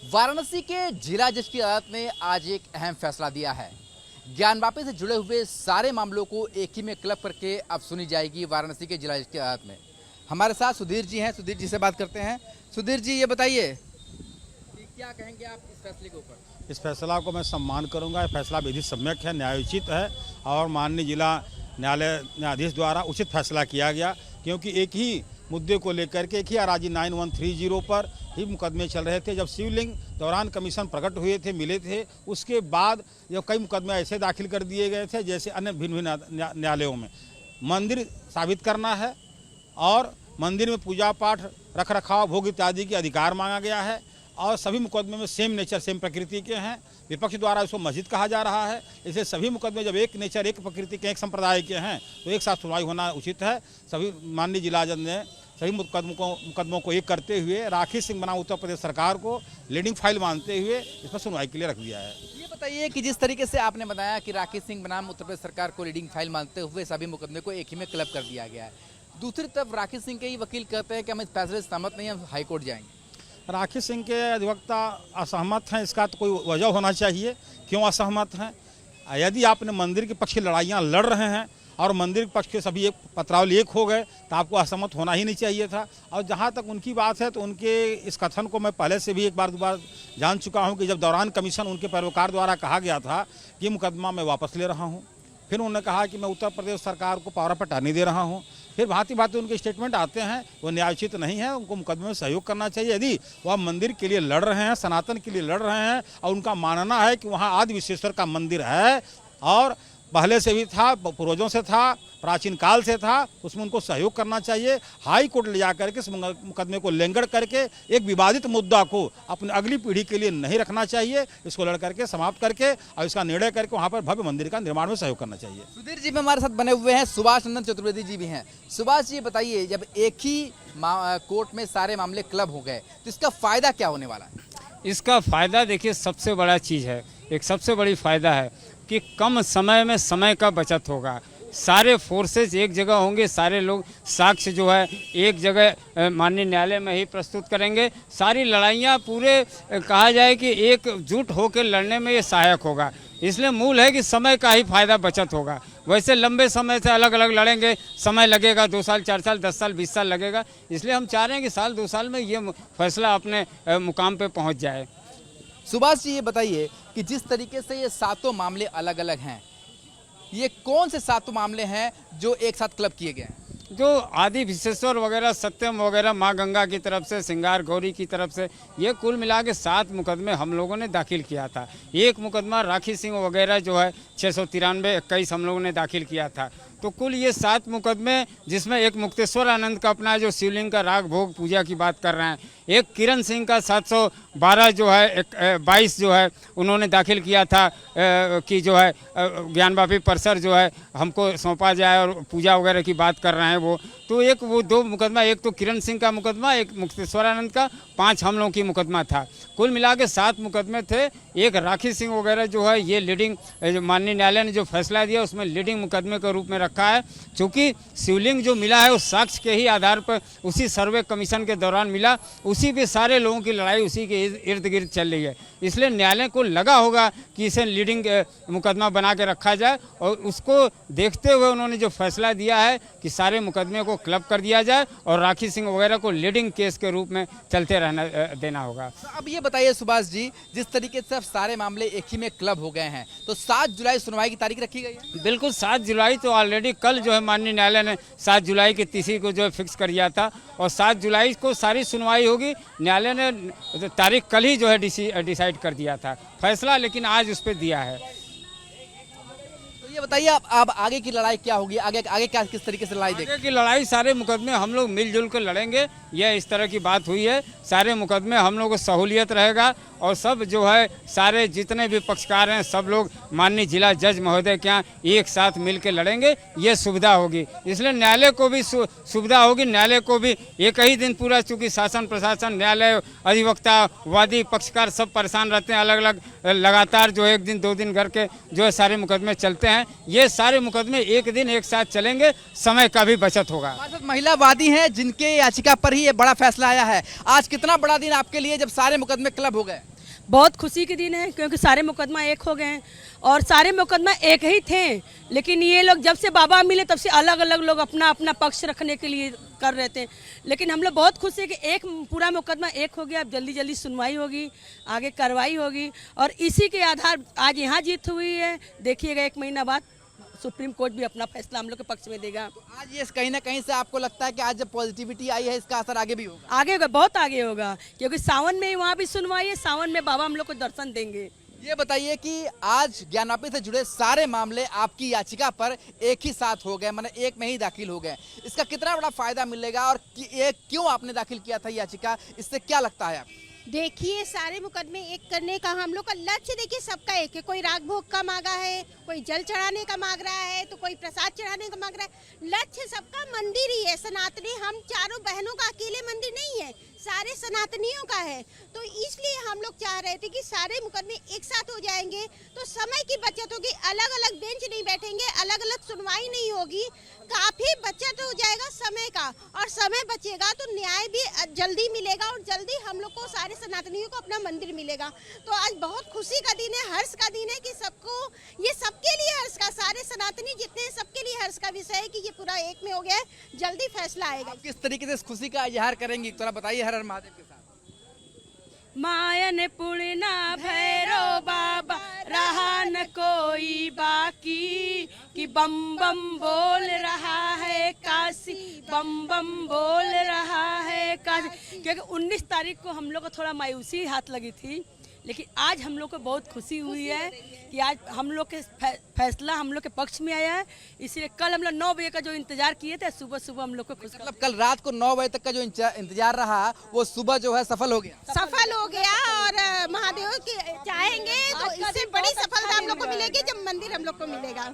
वाराणसी के जिला जज की अदालत ने आज एक अहम फैसला दिया है। ज्ञानवापी से जुड़े हुए सारे मामलों को एक ही में क्लब करके अब सुनी जाएगी वाराणसी के जिला जज की अदालत में। हमारे साथ सुधीर जी हैं, सुधीर जी से बात करते हैं। सुधीर जी, ये बताइए कि क्या कहेंगे आप इस फैसले के ऊपर? इस फैसला को मैं सम्मान करूंगा। यह फैसला विधि सम्यक है, न्यायोचित है और माननीय जिला न्यायालय न्यायाधीश द्वारा उचित फैसला किया गया, क्योंकि एक ही मुद्दे को लेकर के एक ही आरजी 9130 पर ही मुकदमे चल रहे थे। जब शिवलिंग दौरान कमीशन प्रकट हुए थे, मिले थे, उसके बाद जब कई मुकदमे ऐसे दाखिल कर दिए गए थे जैसे अन्य भिन्न भिन्न न्यायालयों में मंदिर साबित करना है और मंदिर में पूजा पाठ रख रखाव भोग इत्यादि के अधिकार मांगा गया है और सभी मुकदमे में सेम नेचर सेम प्रकृति के हैं। विपक्ष द्वारा इसको मस्जिद कहा जा रहा है, इसलिए सभी मुकदमे जब एक नेचर एक प्रकृति के एक संप्रदाय के हैं तो एक साथ सुनवाई होना उचित है। सभी माननीय जिला जज ने सभी मुकदमों को एक करते हुए राखी सिंह बनाम उत्तर प्रदेश सरकार को लीडिंग फाइल मानते हुए इस पर सुनवाई के लिए रख दिया है। ये बताइए कि जिस तरीके से आपने बताया कि राखी सिंह बनाम उत्तर प्रदेश सरकार को लीडिंग फाइल मानते हुए सभी मुकदमे को एक ही में क्लब कर दिया गया है, दूसरी तरफ राखी सिंह के ही वकील कहते हैं कि हम इस फैसले से सहमत नहीं, हम हाईकोर्ट जाएंगे। राखी सिंह के अधिवक्ता असहमत हैं, इसका तो कोई वजह होना चाहिए क्यों असहमत हैं। यदि आपने मंदिर के पक्ष की लड़ाइयाँ लड़ रहे हैं और मंदिर के पक्ष के सभी एक पत्रावली एक हो गए तो आपको असहमत होना ही नहीं चाहिए था। और जहाँ तक उनकी बात है तो उनके इस कथन को मैं पहले से भी एक बार दो बार जान चुका हूँ कि जब दौरान कमीशन उनके पैरोकार द्वारा कहा गया था कि मुकदमा मैं वापस ले रहा हूँ, फिर उन्होंने कहा कि मैं उत्तर प्रदेश सरकार को पावर पर नहीं दे रहा हूँ, फिर भांति भांति उनके स्टेटमेंट आते हैं, वो न्यायोचित नहीं है। उनको मुकदमे में सहयोग करना चाहिए। यदि वह मंदिर के लिए लड़ रहे हैं, सनातन के लिए लड़ रहे हैं और उनका मानना है कि वहाँ आदि विश्वेश्वर का मंदिर है और पहले से भी था, पूर्वजों से था, प्राचीन काल से था, उसमें उनको सहयोग करना चाहिए। हाई कोर्ट ले जाकर के इस मुकदमे को लेंगड़ करके एक विवादित मुद्दा को अपनी अगली पीढ़ी के लिए नहीं रखना चाहिए। इसको लड़ करके समाप्त करके और इसका निर्णय करके वहाँ पर भव्य मंदिर का निर्माण में सहयोग करना चाहिए। सुधीर जी भी हमारे साथ बने हुए हैं, सुभाष नंदन चतुर्वेदी जी भी हैं। सुभाष जी, बताइए, जब एक ही कोर्ट में सारे मामले क्लब हो गए तो इसका फायदा क्या होने वाला है? इसका फ़ायदा देखिए, सबसे बड़ा चीज़ है, एक सबसे बड़ी फ़ायदा है कि कम समय में समय का बचत होगा। सारे फोर्सेस एक जगह होंगे, सारे लोग साक्ष्य जो है एक जगह माननीय न्यायालय में ही प्रस्तुत करेंगे। सारी लड़ाइयाँ पूरे कहा जाए कि एकजुट होकर लड़ने में ये सहायक होगा। इसलिए मूल है कि समय का ही फायदा बचत होगा। वैसे लंबे समय से अलग अलग लड़ेंगे, समय लगेगा, 2 साल 4 साल 10 साल 20 साल लगेगा। इसलिए हम चाह रहे हैं कि साल 2 साल में ये फैसला अपने मुकाम पे पहुंच जाए। सुभाष जी, ये बताइए कि जिस तरीके से ये सातों मामले अलग अलग हैं, ये कौन से सातों मामले हैं जो एक साथ क्लब किए गए हैं? जो आदि विश्वेश्वर वगैरह, सत्यम वगैरह, माँ गंगा की तरफ से, सिंगार गौरी की तरफ से, ये कुल मिला के 7 मुकदमे हम लोगों ने दाखिल किया था। एक मुकदमा राखी सिंह वगैरह जो है 693-21 हम लोगों ने दाखिल किया था। तो कुल ये 7 मुकदमे, जिसमें एक मुक्तेश्वर आनंद का अपना जो शिवलिंग का राग भोग पूजा की बात कर रहे हैं, एक किरण सिंह का 712 जो है 22 जो है उन्होंने दाखिल किया था कि जो है ज्ञानवापी परिसर जो है हमको सौंपा जाए और पूजा वगैरह की बात कर रहे हैं वो। तो एक वो 2 मुकदमा, एक तो किरण सिंह का मुकदमा, एक मुक्तेश्वर आनंद का, 5 हम लोगों की मुकदमा था। कुल मिला के 7 मुकदमे थे। एक राखी सिंह वगैरह जो है ये लीडिंग, माननीय न्यायालय ने जो फैसला दिया उसमें लीडिंग मुकदमे के रूप में रखा है, क्योंकि शिवलिंग जो मिला है उस साक्ष्य के ही आधार पर उसी सर्वे कमीशन के दौरान मिला, उसी पे सारे लोगों की लड़ाई उसी के इर्द गिर्द चल रही है। इसलिए न्यायालय को लगा होगा कि इसे लीडिंग मुकदमा बना के रखा जाए और उसको देखते हुए उन्होंने जो फैसला दिया है कि सारे मुकदमे को क्लब कर दिया जाए और राखी सिंह वगैरह को लीडिंग केस के रूप में चलते रहना देना होगा। अब ये बताइए सुभाष जी, जिस तरीके से अब सारे मामले एक ही में क्लब हो गए हैं तो 7 जुलाई सुनवाई की तारीख रखी गई है? बिल्कुल, 7 जुलाई तो ऑलरेडी कल जो है माननीय न्यायालय ने 7 जुलाई की तिथि को जो है फिक्स कर दिया था और 7 जुलाई को सारी सुनवाई होगी। न्यायालय ने तारीख कल ही जो है डिसाइड कर दिया था फैसला, लेकिन आज उस पर दिया है। तो ये बताइए अब आगे की लड़ाई क्या होगी? आगे क्या, किस तरीके से लड़ाई देखेंगे? आगे की लड़ाई सारे मुकदमे हम लोग मिलजुल कर लड़ेंगे, यह इस तरह की बात हुई है। सारे मुकदमे हम लोग को सहूलियत रहेगा और सब जो है सारे जितने भी पक्षकार हैं सब लोग माननीय जिला जज महोदय के यहाँ एक साथ मिल के लड़ेंगे, ये सुविधा होगी। इसलिए न्यायालय को भी सुविधा होगी। न्यायालय को भी एक ही दिन पूरा, चूँकि शासन प्रशासन, न्यायालय, अधिवक्ता, वादी, पक्षकार सब परेशान रहते हैं, अलग अलग लगातार जो 1 दिन 2 दिन करके जो है सारे मुकदमे चलते हैं। ये सारे मुकदमे एक दिन एक साथ चलेंगे, समय का भी बचत होगा। महिला वादी हैं जिनके याचिका पर ही ये बड़ा फैसला आया है। आज कितना बड़ा दिन आपके लिए जब सारे मुकदमे क्लब हो गए? बहुत खुशी के दिन है क्योंकि सारे मुकदमा एक हो गए हैं और सारे मुकदमा एक ही थे, लेकिन ये लोग जब से बाबा मिले तब से अलग अलग लोग अपना अपना पक्ष रखने के लिए कर रहे थे। लेकिन हम लोग बहुत खुश है कि एक पूरा मुकदमा एक हो गया। अब जल्दी जल्दी सुनवाई होगी, आगे कार्रवाई होगी और इसी के आधार आज यहाँ जीत हुई है। देखिएगा 1 महीना बाद सुप्रीम कोर्ट भी अपना फैसला हम लोग के पक्ष में देगा। तो आज ये कहीं ना कहीं से आपको लगता है कि आज जब पॉजिटिविटी आई है इसका असर आगे भी होगा? आगे होगा, बहुत आगे होगा, क्योंकि सावन में वहाँ भी सुनवाई है। सावन में बाबा हम लोग को दर्शन देंगे। ये बताइए कि आज ज्ञानवापी से जुड़े सारे मामले आपकी याचिका पर एक ही साथ हो गए, माने एक में ही दाखिल हो गए। इसका कितना बड़ा फायदा मिलेगा और ये क्यों आपने दाखिल किया था याचिका, इससे क्या लगता है आपको? देखिए, सारे मुकदमे एक करने का हम लोग का लक्ष्य देखिए सबका एक है। कोई राग भोग का मांगा है, कोई जल चढ़ाने का मांग रहा है, तो कोई प्रसाद चढ़ाने का मांग रहा है। लक्ष्य सबका मंदिर ही है, सनातनी। हम चारों बहनों का अकेले मंदिर नहीं है, सारे सनातनियों का है। तो इसलिए हम लोग चाह रहे थे कि सारे मुकदमे एक साथ हो जाएंगे तो समय की बचत होगी, अलग अलग बेंच नहीं बैठेंगे, अलग अलग सुनवाई नहीं होगी, काफी बचत हो जाएगा समय का। और समय बचेगा तो न्याय भी जल्दी मिलेगा और जल्दी हम लोग को सारे सनातनियों को अपना मंदिर मिलेगा। तो आज बहुत खुशी का दिन है, हर्ष का दिन है कि सबको, ये सबके लिए हर्ष का, सारे सनातनी जितने हैं सबके लिए हर्ष का विषय है कि ये पूरा एक में हो गया है, जल्दी फैसला आएगा। आप किस तरीके से इस खुशी का इजहार करेंगी, थोड़ा बताइए हर हर महादेव के साथ। मायन पुण्य भैरो बाबा रहा न कोई बाकी, कि बम बम बोल रहा है काशी, बम बम बोल रहा है काशी। क्योंकि 19 तारीख को हम लोग को थोड़ा मायूसी हाथ लगी थी, लेकिन आज हम लोग को बहुत खुशी हुई है कि आज हम लोग के फैसला हम लोग के पक्ष में आया है। इसीलिए कल हम लोग 9 बजे का जो इंतजार किए थे, सुबह सुबह हम लोग को खुश, मतलब कल रात को 9 बजे तक का जो इंतजार रहा वो सुबह जो है सफल हो गया। सफल हो गया और महादेव की चाहेंगे तो इससे बड़ी सफलता हम लोग को मिलेगी जब मंदिर हम लोग को मिलेगा।